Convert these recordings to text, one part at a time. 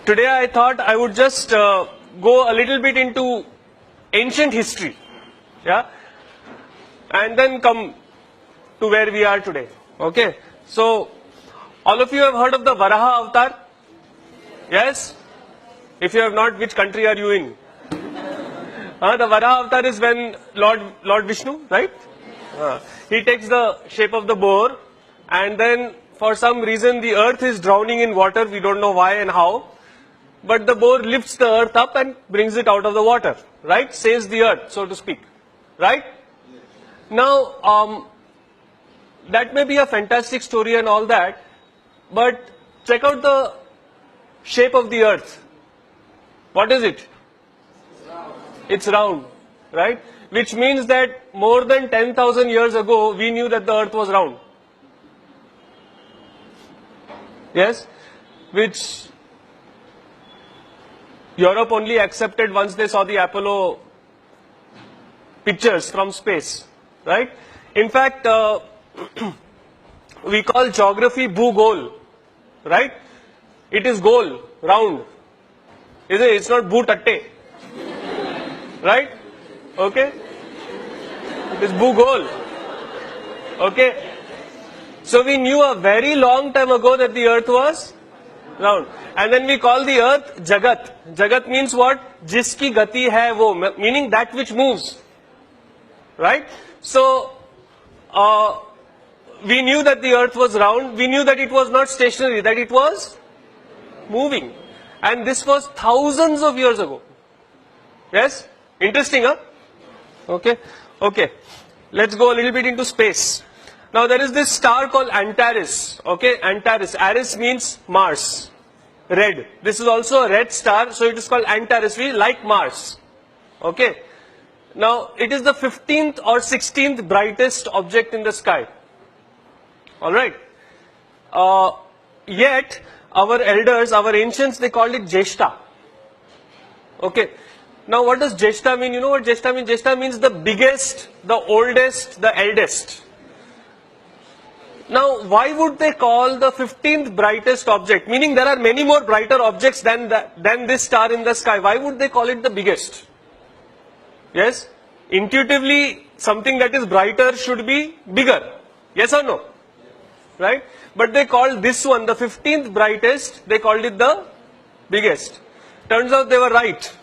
Today I thought I would just go a little bit into ancient history, yeah, and then come to where we are today. Okay, so all of you have heard of the Varaha Avatar? Yes? If you have not, which country are you in? The Varaha Avatar is when Lord Vishnu, right? He takes the shape of the boar, and then for some reason the earth is drowning in water. We don't know why and how. But the boar lifts the earth up and brings it out of the water, right? Saves the earth, so to speak, right? Now, that may be a fantastic story and all that, but check out the shape of the earth. What is it? It's round, right? Which means that more than 10,000 years ago, we knew that the earth was round. Yes? Which Europe only accepted once they saw the Apollo pictures from space, right? In fact, we call geography Bhugol, right? It is goal, round. Isn't it? It's not Bhutatte, right? Okay? It is Bhugol. Okay? So we knew a very long time ago that the earth was round. And then we call the earth Jagat. Jagat means what? Jiski gati hai wo, meaning that which moves. Right? So, we knew that the earth was round. We knew that it was not stationary, that it was moving. And this was thousands of years ago. Yes? Interesting, huh? Okay. Okay. Let's go a little bit into space. Now there is this star called Antares. Okay, Antares. Ares means Mars. Red. This is also a red star, so it is called Antares. We like Mars. Okay. Now it is the 15th or 16th brightest object in the sky. Alright. Yet our elders, our ancients, they called it Jeshta. Okay. Now what does Jeshta mean? You know what Jeshta means? Jeshta means the biggest, the oldest, the eldest. Now, why would they call the 15th brightest object? Meaning there are many more brighter objects than this star in the sky. Why would they call it the biggest? Yes? Intuitively, something that is brighter should be bigger. Yes or no? Right? But they called this one, the 15th brightest, they called it the biggest. Turns out they were right.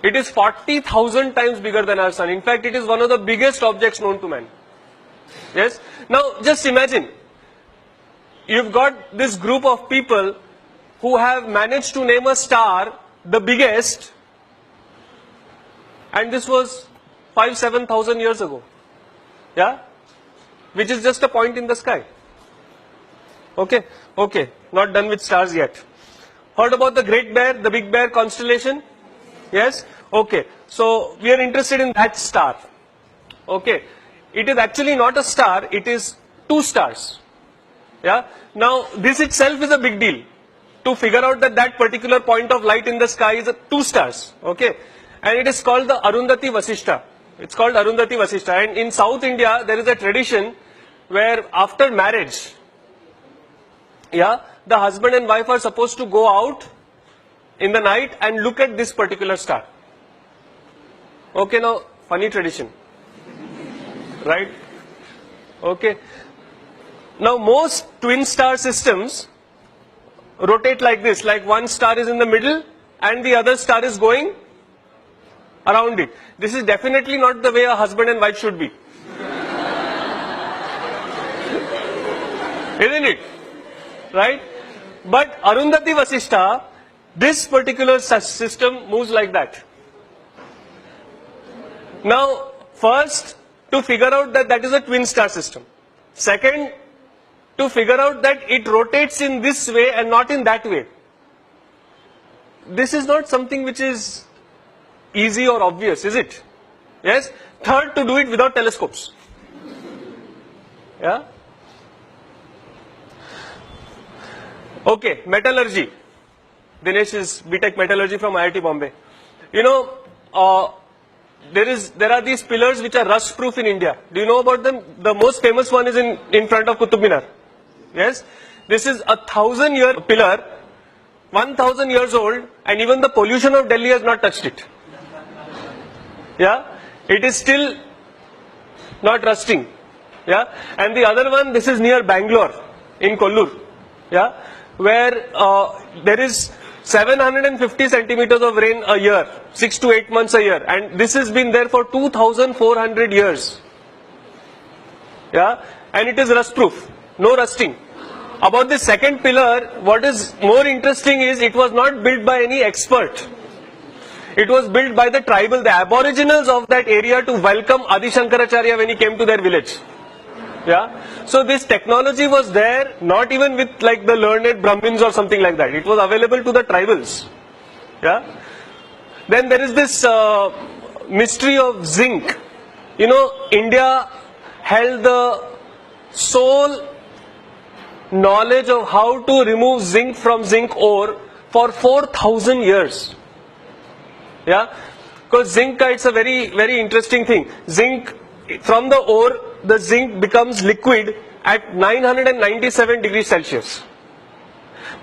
It is 40,000 times bigger than our sun. In fact, it is one of the biggest objects known to man. Yes? Now, just imagine, you've got this group of people who have managed to name a star the biggest, and this was 5,000-7,000 years ago. Yeah? Which is just a point in the sky. Okay? Okay. Not done with stars yet. Heard about the Great Bear, the Big Bear constellation? Yes? Okay. So, we are interested in that star. Okay. It is actually not a star, it is two stars. Yeah. Now, this itself is a big deal. To figure out that that particular point of light in the sky is two stars. Okay. And it is called the Arundhati Vasishta. It's called Arundhati Vasishta. And in South India, there is a tradition where after marriage, yeah, the husband and wife are supposed to go out in the night and look at this particular star. Okay, now, funny tradition. Right? Okay. Now most twin star systems rotate like this, like one star is in the middle and the other star is going around it. This is definitely not the way a husband and wife should be. Isn't it? Right? But Arundhati Vasishta, this particular system moves like that. Now, first, to figure out that that is a twin star system. Second, to figure out that it rotates in this way and not in that way. This is not something which is easy or obvious, is it? Yes? Third, to do it without telescopes. Yeah? Okay, metallurgy. Dinesh is BTech Metallurgy from IIT Bombay. You know, there are these pillars which are rust proof in India. Do you know about them? The most famous one is in front of Qutub Minar. Yes? This is a 1,000-year pillar 1,000 years old, and even the pollution of Delhi has not touched it. Yeah, it is still not rusting. Yeah, and the other one, this is near Bangalore in Kollur. Yeah, where there is 750 centimeters of rain a year, 6 to 8 months a year, and this has been there for 2,400 years. Yeah, and it is rust proof, no rusting. About the second pillar, what is more interesting is it was not built by any expert. It was built by the tribal, the aboriginals of that area to welcome Adi Shankaracharya when he came to their village. Yeah. So this technology was there, not even with like the learned Brahmins or something like that. It was available to the tribals. Yeah. Then there is this mystery of zinc. You know, India held the sole knowledge of how to remove zinc from zinc ore for 4,000 years. Yeah, because zinc, it's a very, very interesting thing. Zinc, from the ore, the zinc becomes liquid at 997 degrees Celsius.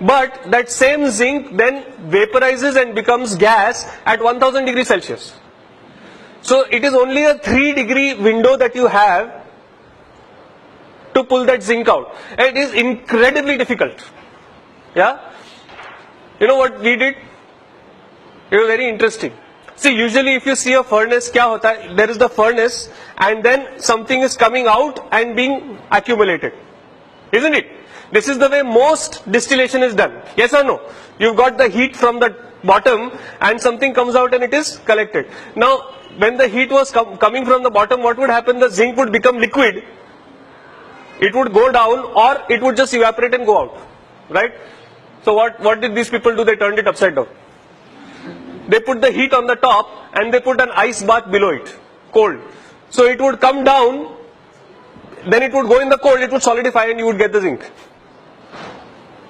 But that same zinc then vaporizes and becomes gas at 1000 degrees Celsius. So it is only a 3-degree window that you have to pull that zinc out. And it is incredibly difficult. Yeah? You know what we did? It was very interesting. See, usually if you see a furnace, kya hota hai? There is the furnace and then something is coming out and being accumulated. Isn't it? This is the way most distillation is done. Yes or no? You've got the heat from the bottom and something comes out and it is collected. Now, when the heat was coming from the bottom, what would happen? The zinc would become liquid. It would go down or it would just evaporate and go out. Right? So what did these people do? They turned it upside down. They put the heat on the top and they put an ice bath below it, cold. So it would come down, then it would go in the cold, it would solidify and you would get the zinc.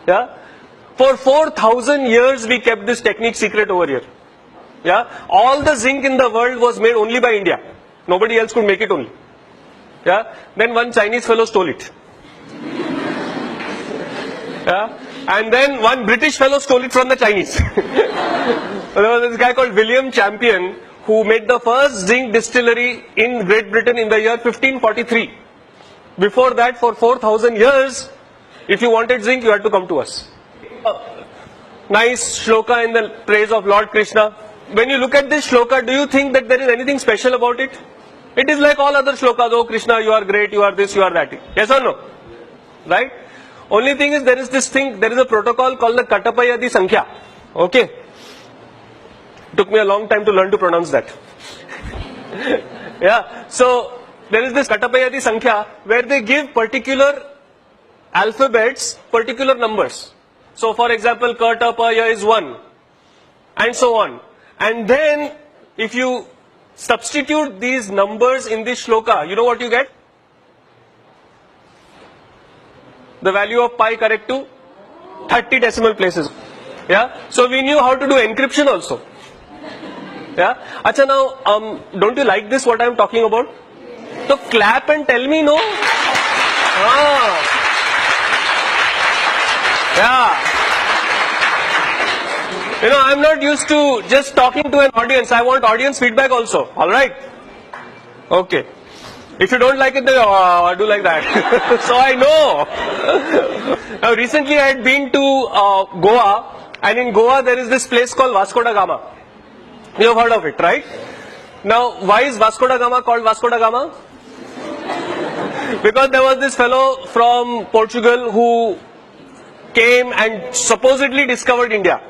Yeah? For 4,000 years we kept this technique secret over here. Yeah? All the zinc in the world was made only by India. Nobody else could make it only. Yeah? Then one Chinese fellow stole it. Yeah? And then one British fellow stole it from the Chinese. There was this guy called William Champion who made the first zinc distillery in Great Britain in the year 1543. Before that, for 4,000 years, if you wanted zinc, you had to come to us. Nice shloka in the praise of Lord Krishna. When you look at this shloka, do you think that there is anything special about it? It is like all other shlokas. Oh Krishna, you are great, you are this, you are that. Yes or no? Right? Only thing is there is this thing, there is a protocol called the Katapayadi Sankhya. Okay? Took me a long time to learn to pronounce that. Yeah. So there is this Katapayadi Sankhya where they give particular alphabets, particular numbers. So for example, Katapaya is 1 and so on. And then if you substitute these numbers in this shloka, you know what you get? The value of pi correct to 30 decimal places. Yeah. So we knew how to do encryption also. Yeah. Acha, now, don't you like this, what I am talking about? So clap and tell me, no? Yeah. You know, I'm not used to just talking to an audience. I want audience feedback also. Alright? Okay. If you don't like it, then I do like that. So I know. Now recently I had been to Goa, and in Goa there is this place called Vasco da Gama. You have heard of it, right? Now, why is Vasco da Gama called Vasco da Gama? Because there was this fellow from Portugal who came and supposedly discovered India.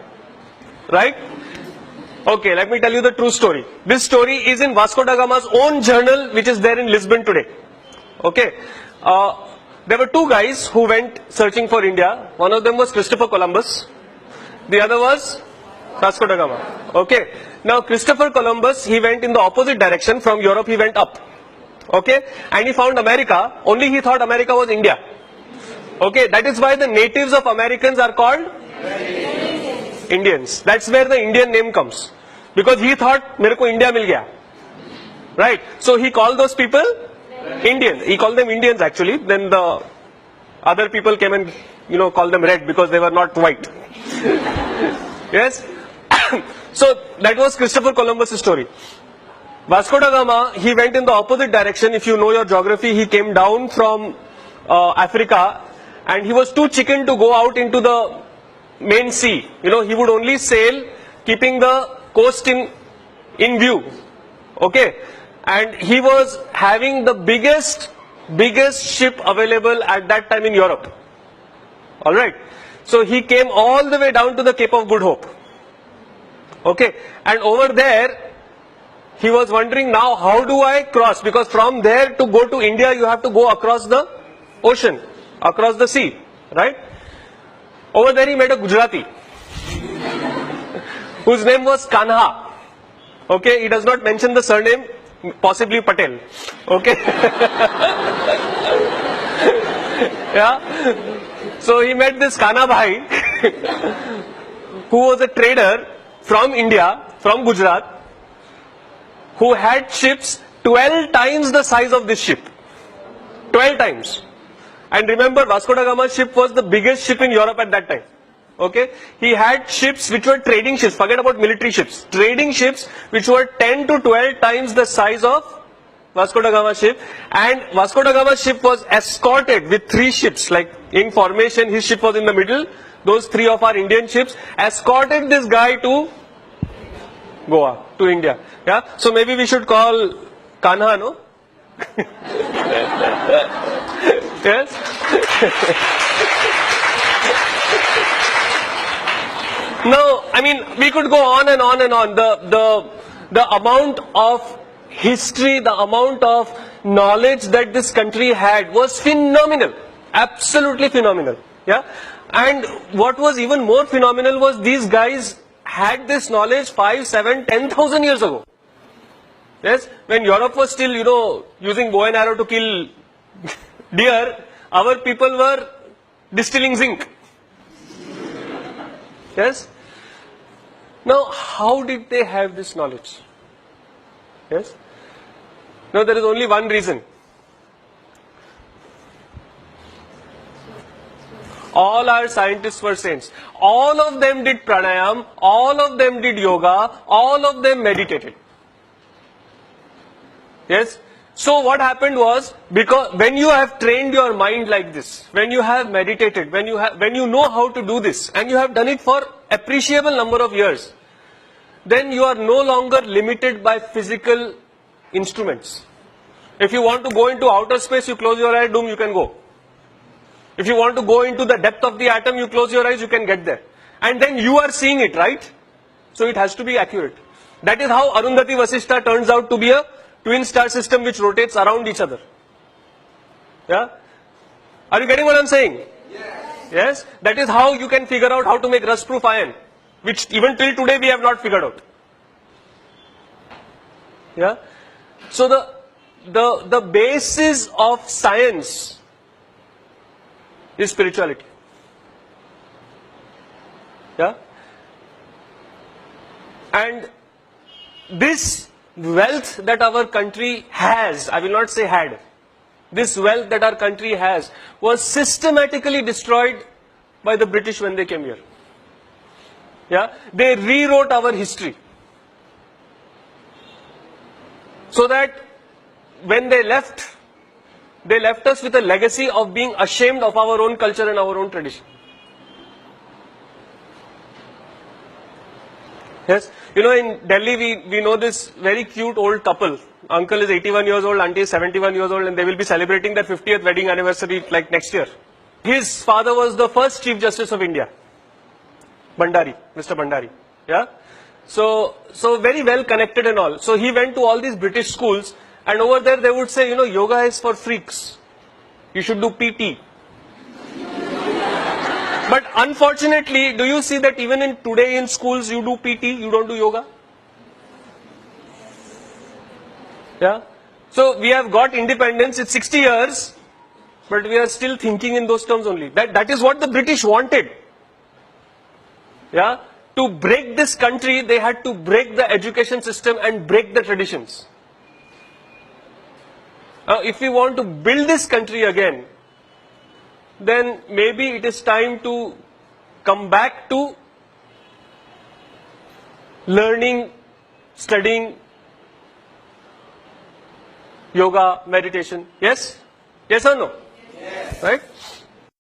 Right? Okay, let me tell you the true story. This story is in Vasco da Gama's own journal, which is there in Lisbon today. Okay. There were two guys who went searching for India. One of them was Christopher Columbus. The other was Vasco da Gama. Okay. Now Christopher Columbus, he went in the opposite direction. From Europe he went up. Okay. And he found America. Only he thought America was India. Okay. That is why the natives of Americans are called Indians. That's where the Indian name comes. Because he thought, mere ko India mil gaya. Right. So he called those people Indians. He called them Indians actually. Then the other people came and, called them red because they were not white. Yes. So that was Christopher Columbus' story. Vasco da Gama, he went in the opposite direction. If you know your geography, he came down from Africa, and he was too chicken to go out into the main sea. You know, he would only sail keeping the coast in view. Okay. And he was having the biggest ship available at that time in Europe. Alright. So he came all the way down to the Cape of Good Hope. Okay. And over there, he was wondering, now how do I cross? Because from there to go to India, you have to go across the ocean, across the sea, right? Over there he met a Gujarati whose name was Kanha. Okay, he does not mention the surname, possibly Patel. Okay. Yeah. So he met this Kanha Bhai who was a trader from India, from Gujarat, who had ships 12 times the size of this ship. 12 times. And remember, Vasco da Gama's ship was the biggest ship in Europe at that time. Okay? He had ships which were trading ships, forget about military ships, trading ships which were 10 to 12 times the size of Vasco da Gama's ship. And Vasco da Gama's ship was escorted with 3 ships, like in formation, his ship was in the middle, those 3 of our Indian ships escorted this guy to Goa, to India. Yeah, so maybe we should call Kanha, no? Yes. No, I mean, we could go on and on and on. The amount of history, the amount of knowledge that this country had was phenomenal, absolutely phenomenal. Yeah, and what was even more phenomenal was these guys had this knowledge 5, 7, 10,000 years ago. Yes, when Europe was still, you know, using bow and arrow to kill deer, our people were distilling zinc. Yes. Now, how did they have this knowledge? Yes. Now, there is only one reason. All our scientists were saints. All of them did pranayam, all of them did yoga, all of them meditated. Yes. So what happened was, because when you have trained your mind like this, when you have meditated, when you know how to do this, and you have done it for appreciable number of years, then you are no longer limited by physical instruments. If you want to go into outer space, you close your eyes, boom, you can go. If you want to go into the depth of the atom, you close your eyes, you can get there. And then you are seeing it, right? So it has to be accurate. That is how Arundhati Vasishtha turns out to be a twin star system which rotates around each other. Yeah? Are you getting what I'm saying? Yes. Yes? That is how you can figure out how to make rust-proof iron, which even till today we have not figured out. Yeah? So the basis of science is spirituality. Yeah? And this wealth that our country has, I will not say had, this wealth that our country has was systematically destroyed by the British when they came here. Yeah? They rewrote our history. So that when they left us with a legacy of being ashamed of our own culture and our own tradition. Yes, you know, in Delhi we know this very cute old couple. Uncle is 81 years old, auntie is 71 years old, and they will be celebrating their 50th wedding anniversary like next year. His father was the first Chief Justice of India, Bhandari, Mr. Bhandari. Yeah, so very well connected and all. So he went to all these British schools, and over there they would say, you know, yoga is for freaks. You should do PT. But unfortunately, do you see that even in today in schools you do PT, you don't do yoga? Yeah. So we have got independence, it's 60 years, but we are still thinking in those terms only. That is what the British wanted. Yeah. To break this country, they had to break the education system and break the traditions. If we want to build this country again, then maybe it is time to come back to learning, studying yoga, meditation. Yes? Yes or no? Yes. Right?